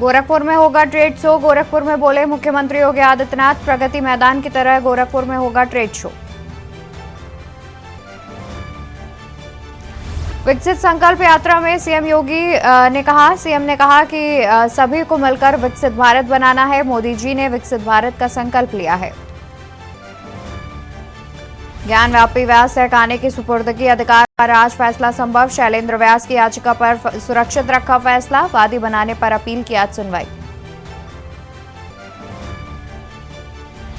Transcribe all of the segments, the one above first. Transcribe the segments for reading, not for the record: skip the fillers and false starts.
गोरखपुर में होगा trade show. Gorakhpur में बोले मुख्यमंत्री योगी आदित्यनाथ, प्रगति मैदान की तरह गोरखपुर में होगा ट्रेड शो। विकसित संकल्प यात्रा में सीएम ने कहा कि सभी को मिलकर विकसित भारत बनाना है। मोदी जी ने विकसित भारत का संकल्प लिया है। ज्ञान व्यापी व्यास हटाने की सुपुर्दगी अधिकार पर आज फैसला संभव। शैलेंद्र व्यास की याचिका पर सुरक्षित रखा फैसला। वादी बनाने पर अपील की आज सुनवाई।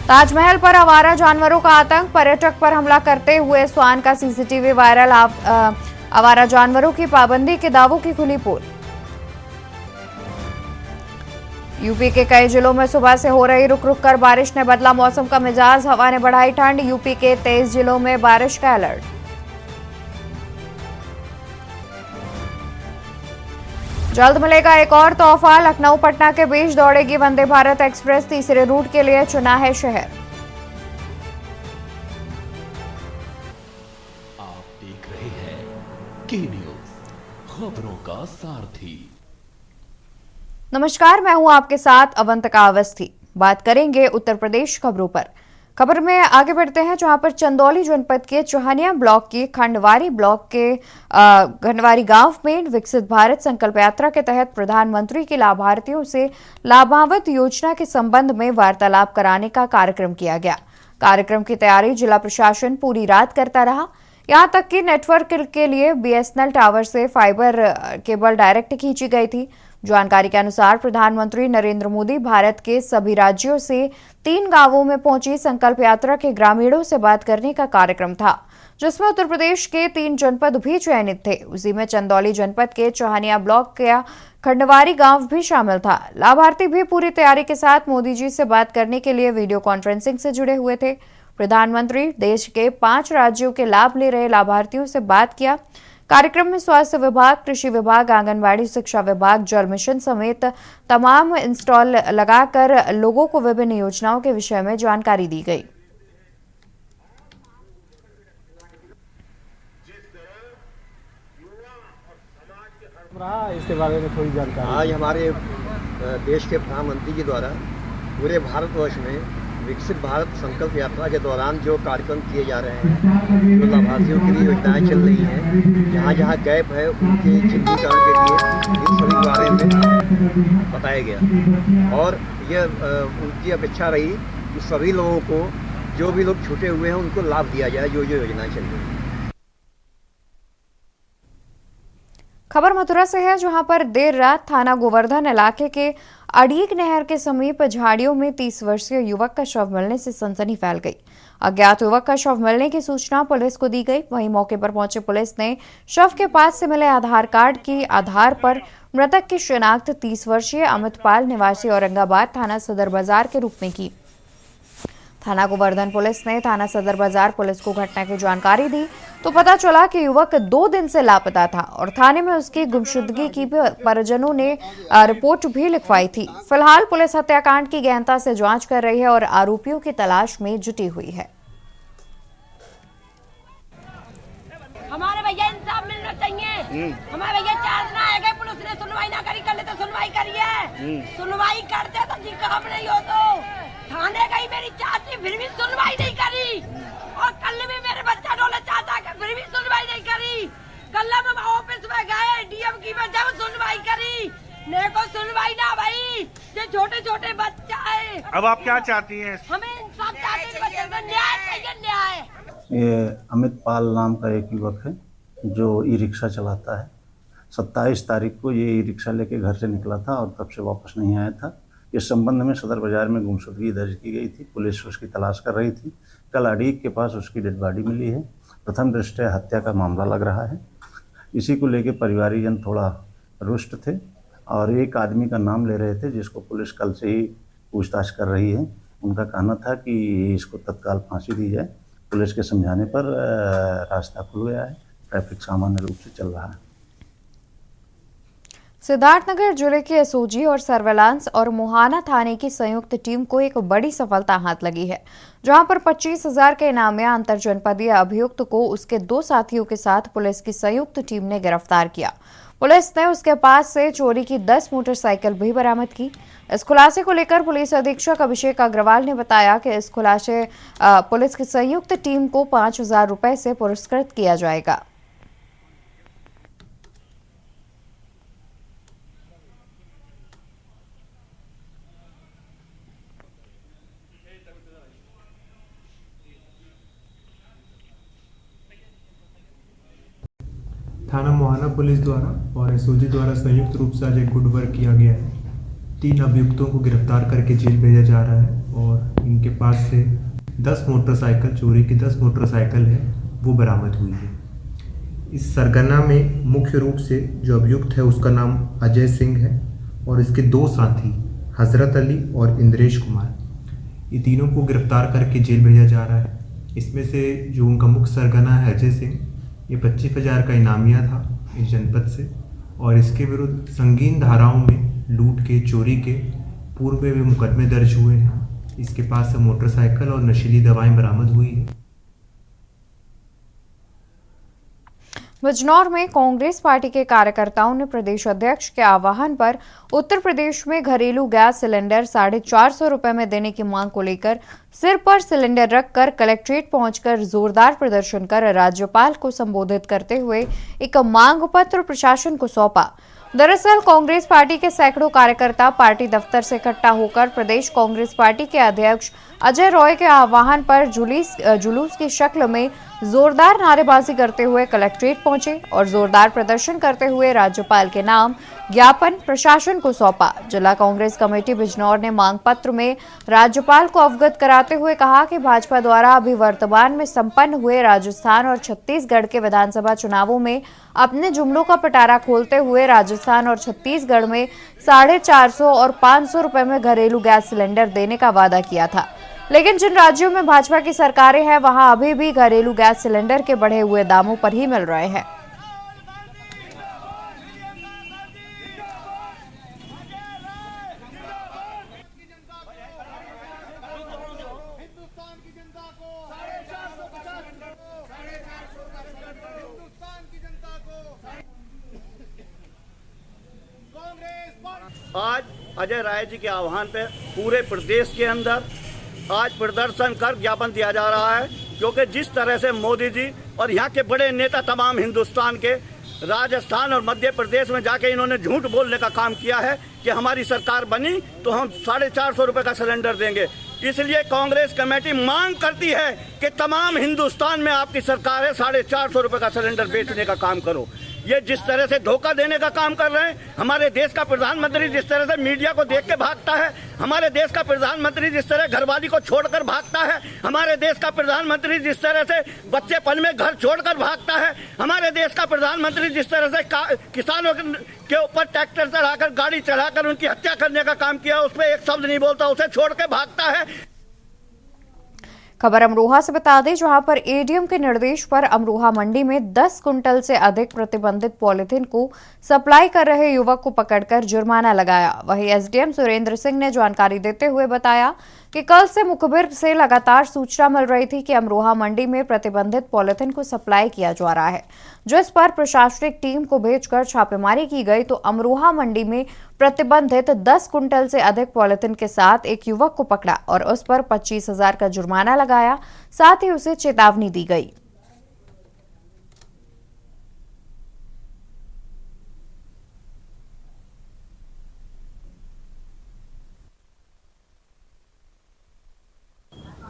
ताजमहल पर आवारा जानवरों का आतंक, पर्यटक पर हमला करते हुए स्वान का सीसीटीवी वायरल। आवारा जानवरों की पाबंदी के दावों की खुली पोल। यूपी के कई जिलों में सुबह से हो रही रुक रुक कर बारिश ने बदला मौसम का मिजाज। हवा ने बढ़ाई ठंड। यूपी के 23 जिलों में बारिश का अलर्ट। जल्द मिलेगा एक और तोहफा। लखनऊ पटना के बीच दौड़ेगी वंदे भारत एक्सप्रेस। तीसरे रूट के लिए चुना है शहर। आप देख रहे हैं के न्यूज, खबरों का सारथी। नमस्कार, मैं हूं आपके साथ अवंतिका अवस्थी। बात करेंगे उत्तर प्रदेश खबरों पर। खबर में आगे बढ़ते हैं, जहां पर चंदौली जनपद के चौहानिया ब्लॉक के खंडवारी ब्लॉक के खंडवारी गांव में विकसित भारत संकल्प यात्रा के तहत प्रधानमंत्री के लाभार्थियों से लाभान्वित योजना के संबंध में वार्तालाप कराने का कार्यक्रम किया गया। कार्यक्रम की तैयारी जिला प्रशासन पूरी रात करता रहा। यहां तक कि नेटवर्क के लिए बीएसएनएल टावर से फाइबर केबल डायरेक्ट खींची गई थी। जानकारी के अनुसार प्रधानमंत्री नरेंद्र मोदी भारत के सभी राज्यों से 3 गांवों में पहुंची संकल्प यात्रा के ग्रामीणों से बात करने का कार्यक्रम था, जिसमें उत्तर प्रदेश के 3 जनपद भी चयनित थे। उसी में चंदौली जनपद के चौहानिया ब्लॉक का खंडवारी गांव भी शामिल था। लाभार्थी भी पूरी तैयारी के साथ मोदी जी से बात करने के लिए वीडियो कॉन्फ्रेंसिंग से जुड़े हुए थे। प्रधानमंत्री देश के 5 राज्यों के लाभ ले रहे लाभार्थियों से बात किया। कार्यक्रम में स्वास्थ्य विभाग, कृषि विभाग, आंगनबाड़ी शिक्षा विभाग, जल मिशन समेत तमाम इंस्टॉल लगाकर लोगों को विभिन्न योजनाओं के विषय में जानकारी दी गई। इसके बारे में थोड़ी जानकारी। आज हमारे देश के प्रधानमंत्री जी द्वारा पूरे भारतवर्ष में विकसित भारत संकल्प यात्रा के दौरान जो कार्यक्रम किए जा रहे हैं, जो लाभार्थियों के लिए योजनाएं चल रही हैं, जहाँ जहाँ गैप है उनके चिन्हीकरण के लिए इन सभी बारे में बताया गया। और यह उनकी अपेक्षा रही कि सभी लोगों को, जो भी लोग छूटे हुए हैं, उनको लाभ दिया जाए जो योजनाएं चल रही हैं। खबर मथुरा से है, जहां पर देर रात थाना गोवर्धन इलाके के अड़ीक नहर के समीप झाड़ियों में 30 वर्षीय युवक का शव मिलने से सनसनी फैल गई। अज्ञात युवक का शव मिलने की सूचना पुलिस को दी गई। वहीं मौके पर पहुंचे पुलिस ने शव के पास से मिले आधार कार्ड के आधार पर मृतक की शिनाख्त 30 वर्षीय अमित पाल निवासी औरंगाबाद थाना सदर बाजार के रूप में की। थाना गोवर्धन पुलिस ने थाना सदर बाजार पुलिस को घटना की जानकारी दी तो पता चला कि युवक 2 दिन से लापता था और थाने में उसकी गुमशुदगी की परिजनों ने रिपोर्ट भी लिखवाई थी। फिलहाल पुलिस हत्याकांड की गहनता से जांच कर रही है और आरोपियों की तलाश में जुटी हुई है। हमारे भैया इंसाफ मिलना चाहिए। हमारे भैया 4 दिन आए गए, पुलिस ने सुनवाई ना करी। कल तो सुनवाई करिए, सुनवाई करते तो जी काम नहीं हो। तो थाने गई मेरी चाची, फिर भी सुनवाई नहीं करी। और कल भी मेरे बच्चा डोले चाचा के, फिर भी सुनवाई नहीं करी। कल हम ऑफिस में गए, डीएम की में जब सुनवाई करी, ने को सुनवाई ना भाई। ये छोटे छोटे बच्चा है। अब आप क्या चाहती हैं? हमें इंसाफ चाहते हैं, बच्चे को न्याय चाहिए, न्याय। ये अमित पाल नाम का एक युवक है जो ई रिक्शा चलाता है। 27 तारीख को ये ई रिक्शा लेके घर से निकला था और तब से वापस नहीं आया था। इस संबंध में सदर बाजार में गुमशुदगी दर्ज की गई थी। पुलिस उसकी तलाश कर रही थी। कल अड़ीक के पास उसकी डेड बॉडी मिली है। प्रथम दृष्टया हत्या का मामला लग रहा है। इसी को लेके परिवारीजन थोड़ा रुष्ट थे और एक आदमी का नाम ले रहे थे, जिसको पुलिस कल से ही पूछताछ कर रही है। उनका कहना था कि इसको तत्काल फांसी दी जाए। पुलिस के समझाने पर रास्ता खुल गया है। ट्रैफिक सामान्य रूप से चल रहा है। सिद्धार्थनगर जिले के एसओजी और सर्वेलांस और मुहाना थाने की संयुक्त टीम को एक बड़ी सफलता हाथ लगी है, जहां पर 25,000 के इनाम में अंतर जनपदीय अभियुक्त को उसके 2 साथियों के साथ पुलिस की संयुक्त टीम ने गिरफ्तार किया। पुलिस ने उसके पास से चोरी की 10 मोटरसाइकिल भी बरामद की। इस खुलासे को लेकर पुलिस अधीक्षक अभिषेक अग्रवाल ने बताया कि इस खुलासे पुलिस की संयुक्त टीम को 5,000 रुपए से पुरस्कृत किया जाएगा। थाना मोहाना पुलिस द्वारा और एसओजी द्वारा संयुक्त रूप से आज एक गुड वर्क किया गया है। 3 अभियुक्तों को गिरफ्तार करके जेल भेजा जा रहा है और इनके पास से 10 मोटरसाइकिल, चोरी की 10 मोटरसाइकिल है, वो बरामद हुई है। इस सरगना में मुख्य रूप से जो अभियुक्त है उसका नाम अजय सिंह है और इसके 2 साथी हजरत अली और इंद्रेश कुमार, ये तीनों को गिरफ्तार करके जेल भेजा जा रहा है। इसमें से जो उनका मुख्य सरगना है अजय सिंह, ये 25,000 का इनामिया था इस जनपद से और इसके विरुद्ध संगीन धाराओं में लूट के, चोरी के पूर्व में मुकदमे दर्ज हुए हैं। इसके पास से मोटरसाइकिल और नशीली दवाएं बरामद हुई है। बिजनौर में कांग्रेस पार्टी के कार्यकर्ताओं ने प्रदेश अध्यक्ष के आह्वान पर उत्तर प्रदेश में घरेलू गैस सिलेंडर 450 रुपए में देने की मांग को लेकर सिर पर सिलेंडर रखकर कलेक्ट्रेट पहुंचकर जोरदार प्रदर्शन कर राज्यपाल को संबोधित करते हुए एक मांग पत्र प्रशासन को सौंपा। दरअसल कांग्रेस पार्टी के सैकड़ों कार्यकर्ता पार्टी दफ्तर से इकट्ठा होकर प्रदेश कांग्रेस पार्टी के अध्यक्ष अजय रॉय के आह्वान पर जुलूस की शक्ल में जोरदार नारेबाजी करते हुए कलेक्ट्रेट पहुंचे और जोरदार प्रदर्शन करते हुए राज्यपाल के नाम ज्ञापन प्रशासन को सौंपा। जिला कांग्रेस कमेटी बिजनौर ने मांग पत्र में राज्यपाल को अवगत कराते हुए कहा कि भाजपा द्वारा अभी वर्तमान में संपन्न हुए राजस्थान और छत्तीसगढ़ के विधानसभा चुनावों में अपने जुमलों का पिटारा खोलते हुए राजस्थान और छत्तीसगढ़ में 450 और 500 रुपए में घरेलू गैस सिलेंडर देने का वादा किया था, लेकिन जिन राज्यों में भाजपा की सरकारें हैं वहां अभी भी घरेलू गैस सिलेंडर के बढ़े हुए दामों पर ही मिल रहे हैं। आज अजय राय जी के आह्वान पे पूरे प्रदेश के अंदर आज प्रदर्शन कर ज्ञापन दिया जा रहा है, क्योंकि जिस तरह से मोदी जी और यहाँ के बड़े नेता तमाम हिंदुस्तान के राजस्थान और मध्य प्रदेश में जाके इन्होंने झूठ बोलने का काम किया है कि हमारी सरकार बनी तो हम 450 रुपए का सिलेंडर देंगे। इसलिए कांग्रेस कमेटी मांग करती है कि तमाम हिंदुस्तान में आपकी सरकार है, 450 रुपए का सिलेंडर बेचने का काम करो। ये जिस तरह से धोखा देने का काम कर रहे हैं, हमारे देश का प्रधानमंत्री जिस तरह से मीडिया को देख के भागता है, हमारे देश का प्रधानमंत्री जिस तरह घरवाली को छोड़कर भागता है, हमारे देश का प्रधानमंत्री जिस तरह से बच्चेपन में घर छोड़कर भागता है, हमारे देश का प्रधानमंत्री जिस तरह से किसानों के ऊपर ट्रैक्टर चढ़ाकर, गाड़ी चढ़ाकर उनकी हत्या करने का काम किया, उस पर एक शब्द नहीं बोलता, उसे छोड़ के भागता है। खबर अमरोहा से बता दें, जहां पर एडीएम के निर्देश पर अमरोहा मंडी में 10 कुंटल से अधिक प्रतिबंधित पॉलिथीन को सप्लाई कर रहे युवक को पकड़कर जुर्माना लगाया। वहीं एसडीएम सुरेंद्र सिंह ने जानकारी देते हुए बताया कि कल से मुखबिर से लगातार सूचना मिल रही थी कि अमरोहा मंडी में प्रतिबंधित पॉलिथीन को सप्लाई किया जा रहा है, जिस पर प्रशासनिक टीम को भेजकर छापेमारी की गई तो अमरोहा मंडी में प्रतिबंधित 10 कुंटल से अधिक पॉलिथीन के साथ एक युवक को पकड़ा और उस पर 25,000 का जुर्माना लगाया, साथ ही उसे चेतावनी दी गई।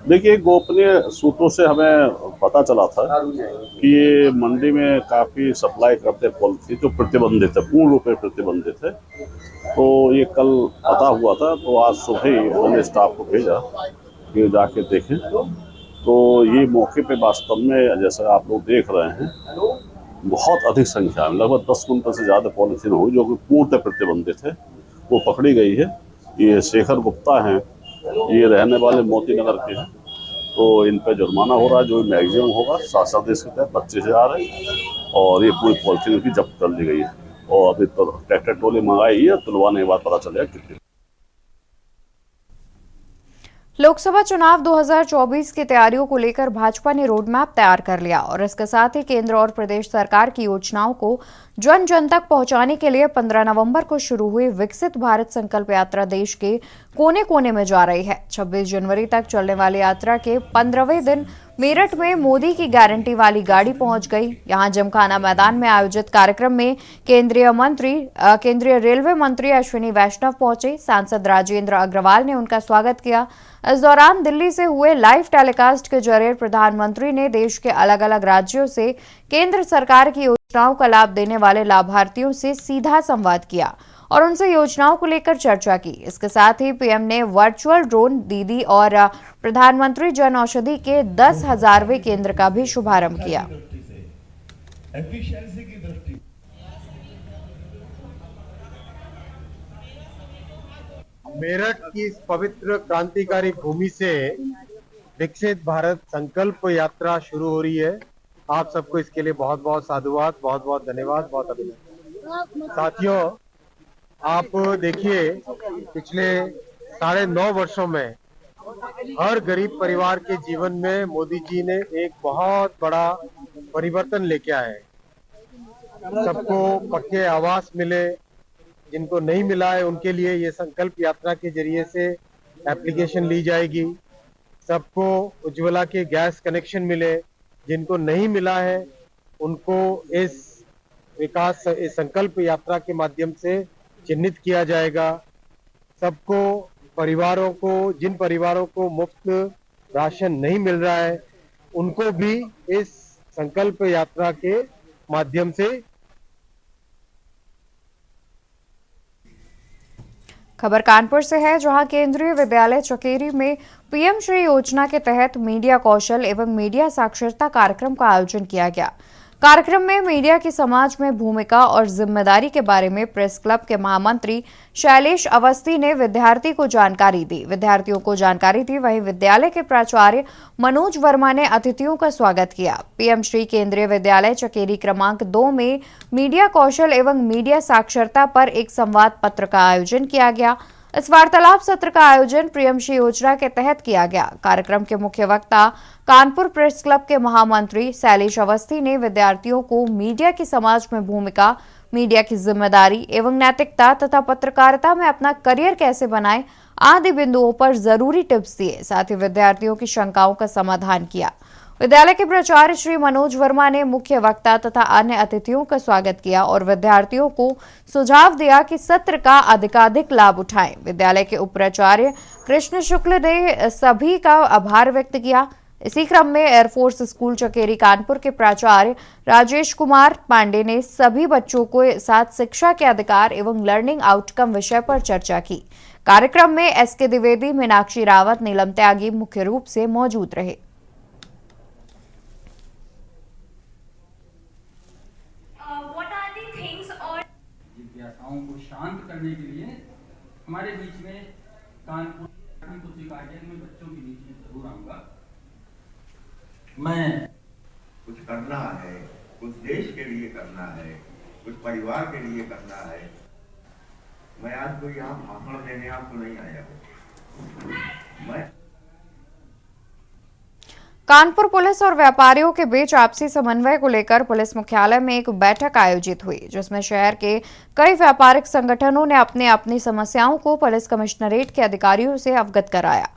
देखिए, गोपनीय सूत्रों से हमें पता चला था कि ये मंडी में काफ़ी सप्लाई करते पॉलिथीन जो प्रतिबंधित है, पूर्ण रूप में प्रतिबंधित है। तो ये कल पता हुआ था, तो आज सुबह ही हमने स्टाफ को भेजा कि जाके देखें। तो ये मौके पे वास्तव में जैसा आप लोग देख रहे हैं, बहुत अधिक संख्या में लगभग 10 कुंटल से ज़्यादा पॉलिथीन हुई जो कि पूर्णतः प्रतिबंधित है, वो पकड़ी गई है। ये शेखर गुप्ता हैं, ये रहने वाले मोती नगर के हैं। तो इन पे जुर्माना हो रहा है जो मैक्सिमम होगा 7 के तहत 25,000 है, और ये पूरी पॉलिथीन की जब्त कर ली गई है। और अभी तो ट्रैक्टर ट्रॉली मंगाई है, तुलवाने के बाद पता चलेगा कितनी। लोकसभा चुनाव 2024 की तैयारियों को लेकर भाजपा ने रोड मैप तैयार कर लिया और इसके साथ ही केंद्र और प्रदेश सरकार की योजनाओं को जन जन तक पहुंचाने के लिए 15 नवंबर को शुरू हुई विकसित भारत संकल्प यात्रा देश के कोने कोने में जा रही है। 26 जनवरी तक चलने वाली यात्रा के 15वें दिन मेरठ में मोदी की गारंटी वाली गाड़ी पहुंच गई। यहां जिमखाना मैदान में आयोजित कार्यक्रम में केंद्रीय रेलवे मंत्री अश्विनी वैष्णव पहुंचे। सांसद राजेंद्र अग्रवाल ने उनका स्वागत किया। इस दौरान दिल्ली से हुए लाइव टेलीकास्ट के जरिए प्रधानमंत्री ने देश के अलग अलग राज्यों से केंद्र सरकार की योजनाओं का लाभ देने वाले लाभार्थियों से सीधा संवाद किया और उनसे योजनाओं को लेकर चर्चा की। इसके साथ ही पीएम ने वर्चुअल ड्रोन दीदी और प्रधानमंत्री जन औषधि के 10,000वें केंद्र का भी शुभारंभ किया। मेरठ की इस पवित्र क्रांतिकारी भूमि से विकसित भारत संकल्प यात्रा शुरू हो रही है। आप सबको इसके लिए बहुत बहुत साधुवाद, बहुत बहुत धन्यवाद, बहुत अभिनंदन। साथियों, आप देखिए पिछले 9.5 वर्षों में हर गरीब परिवार के जीवन में मोदी जी ने एक बहुत बड़ा परिवर्तन लेके आए। सबको पक्के आवास मिले, जिनको नहीं मिला है उनके लिए ये संकल्प यात्रा के जरिए से एप्लीकेशन ली जाएगी। सबको उज्ज्वला के गैस कनेक्शन मिले, जिनको नहीं मिला है उनको इस संकल्प यात्रा के माध्यम से चिन्हित किया जाएगा। सबको परिवारों को, जिन परिवारों को मुफ्त राशन नहीं मिल रहा है उनको भी इस संकल्प यात्रा के माध्यम से। खबर कानपुर से है, जहां केंद्रीय विद्यालय चकेरी में पीएम श्री योजना के तहत मीडिया कौशल एवं मीडिया साक्षरता कार्यक्रम का आयोजन किया गया। कार्यक्रम में मीडिया की समाज में भूमिका और जिम्मेदारी के बारे में प्रेस क्लब के महामंत्री शैलेश अवस्थी ने विद्यार्थियों को जानकारी दी। वहीं विद्यालय के प्राचार्य मनोज वर्मा ने अतिथियों का स्वागत किया। पीएम श्री केंद्रीय विद्यालय चकेरी क्रमांक 2 में मीडिया कौशल एवं मीडिया साक्षरता पर एक संवाद पत्र का आयोजन किया गया। इस वार्तालाप सत्र का आयोजन पीएम श्री योजना के तहत किया गया। कार्यक्रम के मुख्य वक्ता कानपुर प्रेस क्लब के महामंत्री शैलेश अवस्थी ने विद्यार्थियों को मीडिया की समाज में भूमिका, मीडिया की जिम्मेदारी एवं नैतिकता तथा पत्रकारिता में अपना करियर कैसे बनाएं आदि बिंदुओं पर जरूरी टिप्स दिए। साथ ही विद्यार्थियों की शंकाओं का समाधान किया। विद्यालय के प्राचार्य श्री मनोज वर्मा ने मुख्य वक्ता तथा अन्य अतिथियों का स्वागत किया और विद्यार्थियों को सुझाव दिया कि सत्र का अधिकाधिक लाभ उठाएं। विद्यालय के उप प्राचार्य कृष्ण शुक्ल ने सभी का आभार व्यक्त किया। इसी क्रम में एयरफोर्स स्कूल चकेरी कानपुर के प्राचार्य राजेश कुमार पांडे ने सभी बच्चों को साथ शिक्षा के अधिकार एवं लर्निंग आउटकम विषय पर चर्चा की। कार्यक्रम में एसके द्विवेदी, मीनाक्षी रावत, नीलम त्यागी मुख्य रूप से मौजूद रहे। जिज्ञासाओं को शांत करने के लिए हमारे बीच में कानपुर में बच्चों के बीच में जरूर आऊंगा। मैं कुछ करना है, कुछ देश के लिए करना है, कुछ परिवार के लिए करना है। मैं आज कोई यहाँ भाषण देने आपको नहीं आया हूँ। कानपुर पुलिस और व्यापारियों के बीच आपसी समन्वय को लेकर पुलिस मुख्यालय में एक बैठक आयोजित हुई, जिसमें शहर के कई व्यापारिक संगठनों ने अपनी समस्याओं को पुलिस कमिश्नरेट के अधिकारियों से अवगत कराया।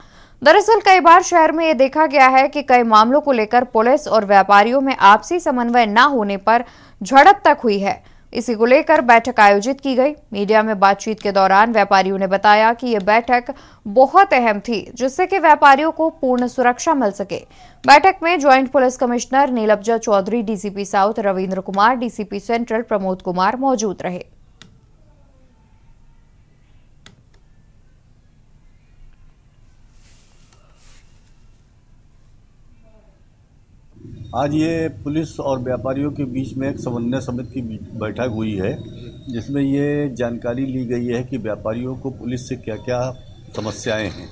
दरअसल कई बार शहर में ये देखा गया है कि कई मामलों को लेकर पुलिस और व्यापारियों में आपसी समन्वय न होने पर झड़प तक हुई है। इसी को लेकर बैठक आयोजित की गई। मीडिया में बातचीत के दौरान व्यापारियों ने बताया कि ये बैठक बहुत अहम थी, जिससे कि व्यापारियों को पूर्ण सुरक्षा मिल सके। बैठक में joint police commissioner Neelabja Chaudhary, DCP south Ravindra Kumar, DCP central Pramod Kumar मौजूद रहे। आज ये पुलिस और व्यापारियों के बीच में एक समन्वय समिति की बैठक हुई है, जिसमें ये जानकारी ली गई है कि व्यापारियों को पुलिस से क्या क्या समस्याएं हैं।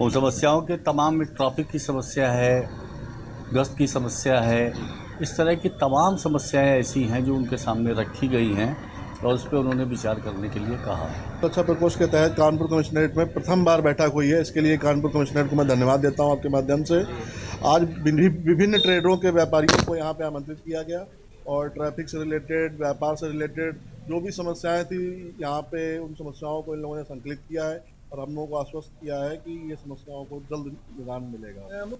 उन समस्याओं के तमाम में ट्रैफिक की समस्या है, गश्त की समस्या है, इस तरह की तमाम समस्याएं ऐसी हैं जो उनके सामने रखी गई हैं और उस पर उन्होंने विचार करने के लिए कहा है। सुरक्षा प्रकोष्ठ के तहत कानपुर कमिश्नरेट में प्रथम बार बैठक हुई है। इसके लिए कानपुर कमिश्नरेट को मैं धन्यवाद देता हूं आपके माध्यम से। आज विभिन्न ट्रेडरों के व्यापारियों को यहाँ पे आमंत्रित किया गया और ट्रैफिक से रिलेटेड, व्यापार से रिलेटेड जो भी समस्याएं थी यहाँ पे, उन समस्याओं को इन लोगों ने संकलित किया है और हम लोगों को आश्वस्त किया है कि ये समस्याओं को जल्द निदान मिलेगा।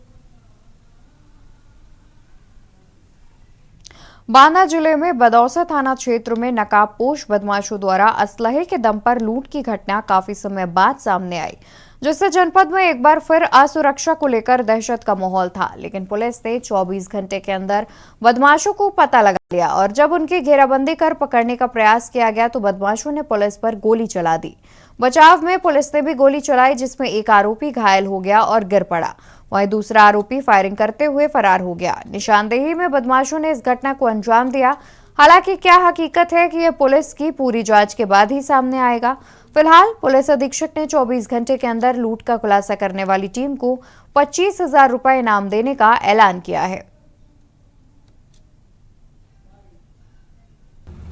बांदा जिले में बदौसा थाना क्षेत्र में नकाबपोश बदमाशों द्वारा असलहे के दम पर लूट की घटना काफी समय बाद सामने आई, जिससे जनपद में एक बार फिर असुरक्षा को लेकर दहशत का माहौल था। लेकिन पुलिस ने 24 घंटे के अंदर बदमाशों को पता लगा लिया और जब उनकी घेराबंदी कर पकड़ने का प्रयास किया गया तो बदमाशों ने पुलिस पर गोली चला दी। बचाव में पुलिस ने भी गोली चलाई, जिसमें एक आरोपी घायल हो गया और गिर पड़ा। वहीं दूसरा आरोपी फायरिंग करते हुए फरार हो गया। निशानदेही में बदमाशों ने इस घटना को अंजाम दिया। हालांकि क्या हकीकत है कि यह पुलिस की पूरी जांच के बाद ही सामने आएगा। फिलहाल पुलिस अधीक्षक ने 24 घंटे के अंदर लूट का खुलासा करने वाली टीम को 25,000 रुपए इनाम देने का ऐलान किया है।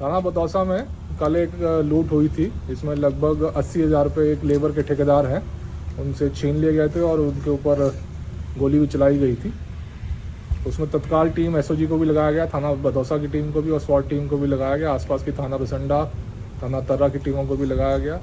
थाना बदौसा में कल एक लूट हुई थी, इसमें लगभग 80,000 रुपये एक लेबर के ठेकेदार हैं उनसे छीन लिए गए थे और उनके ऊपर गोली भी चलाई गई थी। उसमें तत्काल टीम एसओजी को भी लगाया गया, थाना बदौसा की टीम को भी और स्वाट टीम को भी लगाया गया। आसपास की थाना बसंडा, थाना तर्रा की टीमों को भी लगाया गया।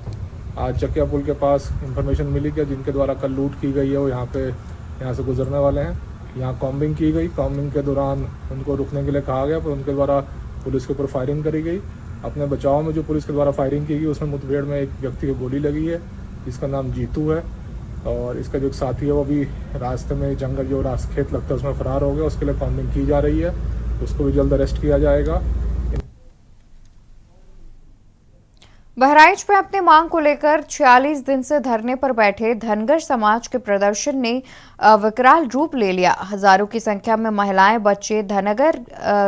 आज चकिया पुल के पास इंफॉर्मेशन मिली कि जिनके द्वारा कल लूट की गई है वो यहाँ से गुजरने वाले हैं। यहाँ कॉम्बिंग की गई, कॉम्बिंग के दौरान उनको रुकने के लिए कहा गया, पर उनके द्वारा पुलिस के ऊपर फायरिंग करी गई। अपने बचाव में जो पुलिस के द्वारा फायरिंग की गई उसमें मुठभेड़ में एक व्यक्ति की गोली लगी है, जिसका नाम जीतू है, और इसका जो साथी है वो भी रास्ते में जंगल जो खेत लगता है उसमें फरार हो गया। उसके लिए कॉम्बिंग की जा रही है, उसको भी जल्द अरेस्ट किया जाएगा। बहराइच में अपनी मांग को लेकर 46 दिन से धरने पर बैठे धनगर समाज के प्रदर्शन ने विकराल रूप ले लिया। हजारों की संख्या में महिलाएं, बच्चे, धनगर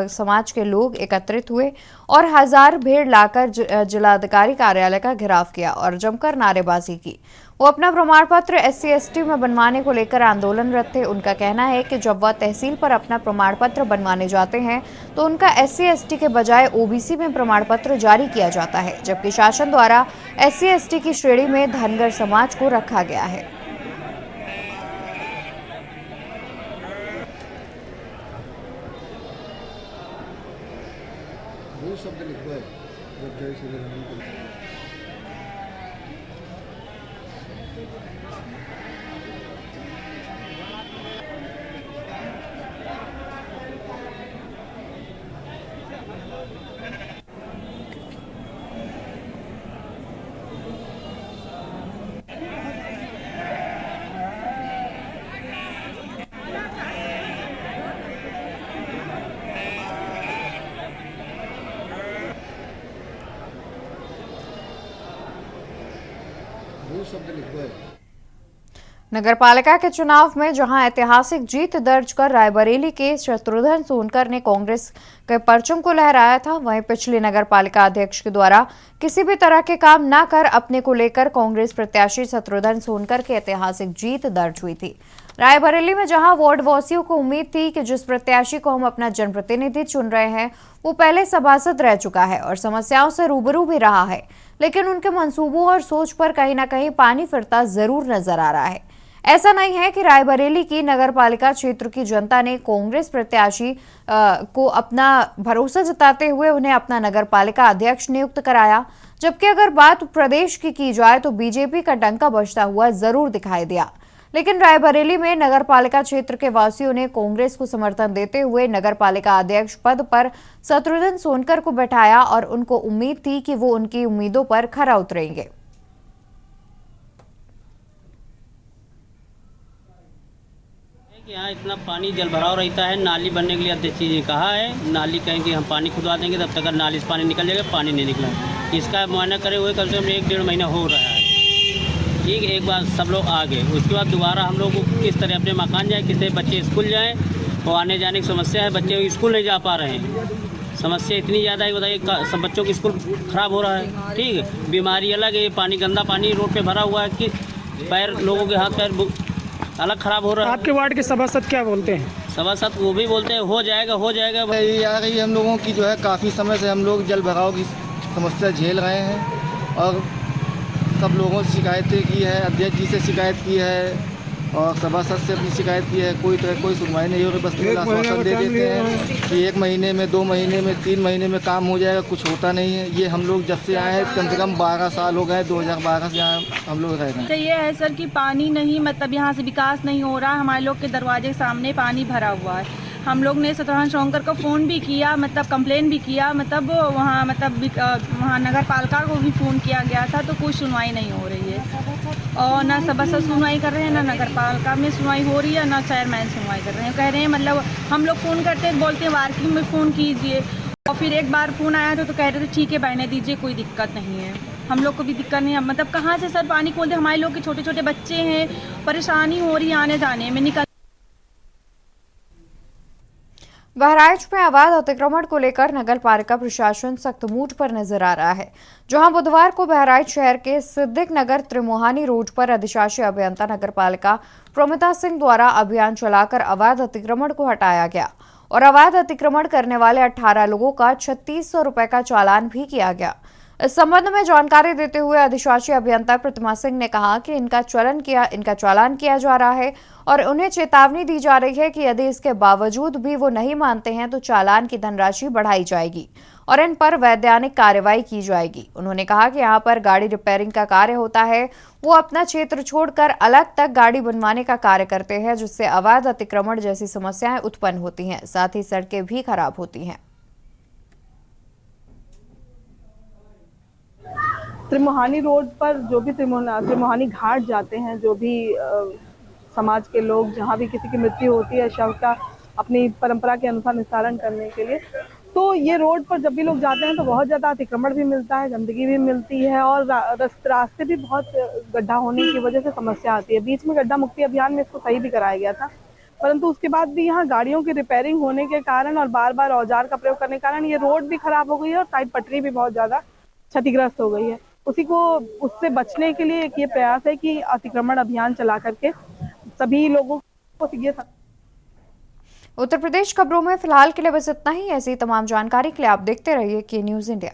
समाज के लोग एकत्रित हुए और हजार भीड़ लाकर जिलाधिकारी कार्यालय का घेराव किया और जमकर नारेबाजी की। वो अपना प्रमाण पत्र SC/ST में बनवाने को लेकर आंदोलनरत थे। उनका कहना है कि जब वह तहसील पर अपना प्रमाण पत्र बनवाने जाते हैं तो उनका SC/ST के बजाय OBC में प्रमाण पत्र जारी किया जाता है, जबकि शासन द्वारा SC/ST की श्रेणी में धनगर समाज को रखा गया है। नगरपालिका के चुनाव में जहां ऐतिहासिक जीत दर्ज कर रायबरेली के शत्रुघ्न सोनकर ने कांग्रेस के परचम को लहराया था, वहीं पिछले नगरपालिका अध्यक्ष के द्वारा किसी भी तरह के काम न कर अपने को लेकर कांग्रेस प्रत्याशी शत्रुघ्न सोनकर की ऐतिहासिक जीत दर्ज हुई थी। रायबरेली में जहां वार्ड वासियों को उम्मीद थी कि जिस प्रत्याशी को हम अपना जनप्रतिनिधि चुन रहे हैं वो पहले सभासद रह चुका है और समस्याओं से रूबरू भी रहा है, लेकिन उनके मंसूबों और सोच पर कहीं न कहीं पानी फिरता जरूर नजर आ रहा है। ऐसा नहीं है कि रायबरेली की नगरपालिका क्षेत्र की जनता ने कांग्रेस प्रत्याशी को अपना भरोसा जताते हुए उन्हें अपना नगरपालिका अध्यक्ष नियुक्त कराया, जबकि अगर बात प्रदेश की जाए तो बीजेपी का डंका बजता हुआ जरूर दिखाई दिया। लेकिन रायबरेली में नगरपालिका क्षेत्र के वासियों ने कांग्रेस को समर्थन देते हुए नगरपालिका अध्यक्ष पद पर शत्रुघ्न सोनकर को बैठाया और उनको उम्मीद थी कि वो उनकी उम्मीदों पर खरा उतरेंगे। यहाँ इतना पानी जल भराव रहता है, नाली बनने के लिए अध्यक्ष जी ने कहा है, नाली कहेंगे हम पानी खुदवा देंगे, तब तक नाली से पानी निकल जाएगा, पानी नहीं निकला। इसका मुआयना करे हुए कम से कम 1-1.5 महीना हो रहा है। ठीक, एक बार सब लोग आ गए, उसके बाद दोबारा हम लोग किस तरह अपने मकान जाएँ, किस तरह बच्चे स्कूल जाएँ, और आने जाने की समस्या है, बच्चे स्कूल नहीं जा पा रहे हैं। समस्या इतनी ज़्यादा है, बताइए सब बच्चों की स्कूल ख़राब हो रहा है। ठीक, बीमारी अलग है, पानी गंदा पानी रोड पे भरा हुआ है कि पैर लोगों के हाथ पैर अलग ख़राब हो रहा है। आपके वार्ड के सभासद क्या बोलते हैं? सभासद वो भी बोलते हैं हो जाएगा हो जाएगा। ये आ रही हम लोगों की जो है काफ़ी समय से हम लोग जल भराव की समस्या झेल रहे हैं और सब लोगों से शिकायतें की है, अध्यक्ष जी से शिकायत की है और सभासद से अपनी शिकायत की है। कोई सुनवाई नहीं हो रही, बस केवल आश्वासन दे देते हैं कि 1 महीने में, 2 महीने में, 3 महीने में काम हो जाएगा, कुछ होता नहीं है। ये हम लोग जब से आए हैं कम से कम 12 साल हो गए, 2012 से यहाँ हम लोग रह रहे हैं। ये है सर कि पानी नहीं, मतलब यहाँ से विकास नहीं हो रहा। हमारे लोग के दरवाजे के सामने पानी भरा हुआ है। हम लोग ने सतरहन शंकर को फ़ोन भी किया, मतलब कंप्लेन भी किया, मतलब वहाँ वहाँ नगर पालिका को भी फ़ोन किया गया था, तो कोई सुनवाई नहीं हो रही है। और ना सभासद सुनवाई कर रहे हैं, ना नगर पालिका में सुनवाई हो रही है, ना चेयरमैन सुनवाई कर रहे हैं। कह रहे हैं मतलब हम लोग फ़ोन करते हैं, बोलते हैं वार्किंग में फ़ोन कीजिए, और फिर एक बार फ़ोन आया तो कह रहे थे ठीक है बहने दीजिए, कोई दिक्कत नहीं है। हम लोग को भी दिक्कत नहीं है, मतलब कहाँ से सर पानी खोलते, हमारे लोग के छोटे छोटे बच्चे हैं, परेशानी हो रही है आने जाने में। निकल बहराइच में अवैध अतिक्रमण को लेकर नगर पालिका प्रशासन सख्त मूड पर नजर आ रहा है, जहां बुधवार को बहराइच शहर के सिद्दिक नगर त्रिमोहानी रोड पर अधिशासी अभियंता नगर पालिका प्रोमिता सिंह द्वारा अभियान चलाकर अवैध अतिक्रमण को हटाया गया और अवैध अतिक्रमण करने वाले 18 लोगों का 3600 रुपए का चालान भी किया गया। इस संबंध में जानकारी देते हुए अधिशासी अभियंता प्रतिमा सिंह ने कहा कि इनका चालान किया जा रहा है और उन्हें चेतावनी दी जा रही है कि यदि इसके बावजूद भी वो नहीं मानते हैं तो चालान की धनराशि बढ़ाई जाएगी और इन पर वैधानिक कार्रवाई की जाएगी। उन्होंने कहा कि यहाँ पर गाड़ी रिपेयरिंग का कार्य होता है, वो अपना क्षेत्र छोड़कर अलग तक गाड़ी बनवाने का कार्य करते हैं, जिससे अवैध अतिक्रमण जैसी समस्याएं उत्पन्न होती हैं, साथ ही सड़कें भी खराब होती हैं। त्रिमोहानी रोड पर जो भी त्रिमोहानी घाट जाते हैं, जो भी समाज के लोग, जहाँ भी किसी की मृत्यु होती है, शव का अपनी परंपरा के अनुसार निस्तारण करने के लिए, तो ये रोड पर जब भी लोग जाते हैं तो बहुत ज़्यादा अतिक्रमण भी मिलता है, गंदगी भी मिलती है और रास्ते भी बहुत गड्ढा होने की वजह से समस्या आती है। बीच में गड्ढा मुक्ति अभियान में इसको सही भी कराया गया था, परंतु उसके बाद भी यहाँ गाड़ियों की रिपेयरिंग होने के कारण और बार बार औजार का प्रयोग करने के कारण ये रोड भी खराब हो गई है और साइड पटरी भी बहुत ज़्यादा क्षतिग्रस्त हो गई है। उससे बचने के लिए एक ये प्रयास है कि अतिक्रमण अभियान चला करके सभी लोगों को ये। उत्तर प्रदेश खबरों में फिलहाल के लिए बस इतना ही। ऐसी तमाम जानकारी के लिए आप देखते रहिए के न्यूज़ इंडिया।